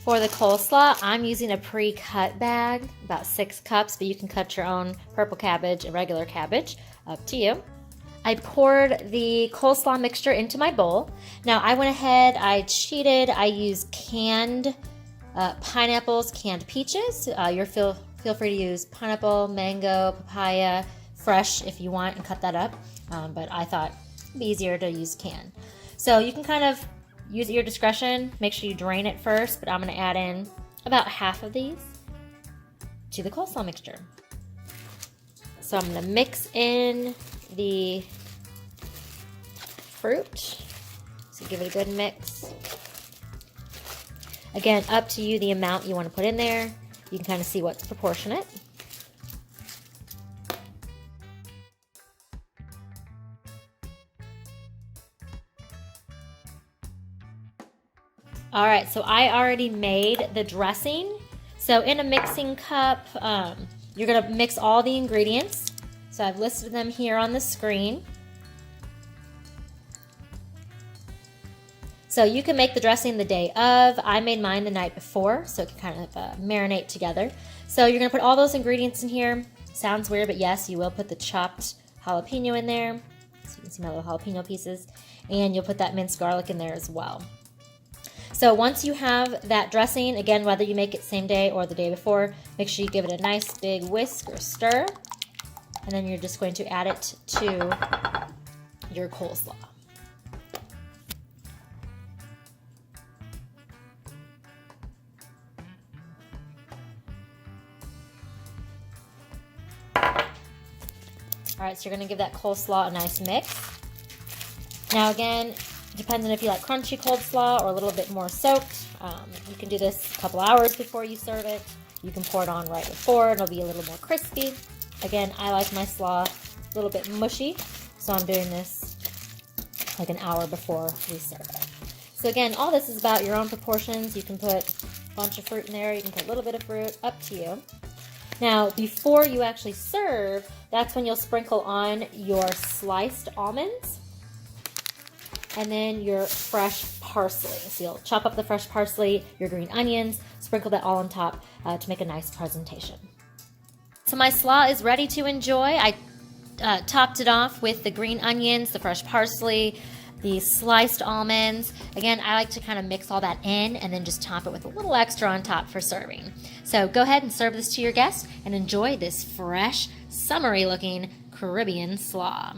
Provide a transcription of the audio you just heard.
For the coleslaw, I'm using a pre-cut bag, about 6 cups, but you can cut your own purple cabbage and regular cabbage, up to you. I poured the coleslaw mixture into my bowl. Now I went ahead, I cheated, I used canned pineapples, canned peaches. Feel free to use pineapple, mango, papaya, fresh if you want, and cut that up. But I thought it'd be easier to use canned. So you can kind of use at your discretion. Make sure you drain it first, but I'm going to add in about half of these to the coleslaw mixture. So I'm going to mix in the fruit. So give it a good mix. Again, up to you the amount you want to put in there. You can kind of see what's proportionate. All right, so I already made the dressing. So in a mixing cup, you're gonna mix all the ingredients. So I've listed them here on the screen. So you can make the dressing the day of. I made mine the night before, so it can kind of marinate together. So you're gonna put all those ingredients in here. Sounds weird, but yes, you will put the chopped jalapeno in there. So you can see my little jalapeno pieces. And you'll put that minced garlic in there as well. So once you have that dressing, again, whether you make it same day or the day before, make sure you give it a nice big whisk or stir. And then you're just going to add it to your coleslaw. All right, so you're gonna give that coleslaw a nice mix. Now again, depends on if you like crunchy coleslaw or a little bit more soaked. You can do this a couple hours before you serve it. You can pour it on right before, and it'll be a little more crispy. Again, I like my slaw a little bit mushy, so I'm doing this like an hour before we serve it. So again, all this is about your own proportions. You can put a bunch of fruit in there. You can put a little bit of fruit, up to you. Now, before you actually serve, that's when you'll sprinkle on your sliced almonds and then your fresh parsley. So you'll chop up the fresh parsley, your green onions, sprinkle that all on top to make a nice presentation. So my slaw is ready to enjoy. I topped it off with the green onions, the fresh parsley, the sliced almonds. Again, I like to kind of mix all that in and then just top it with a little extra on top for serving. So go ahead and serve this to your guests and enjoy this fresh, summery looking Caribbean slaw.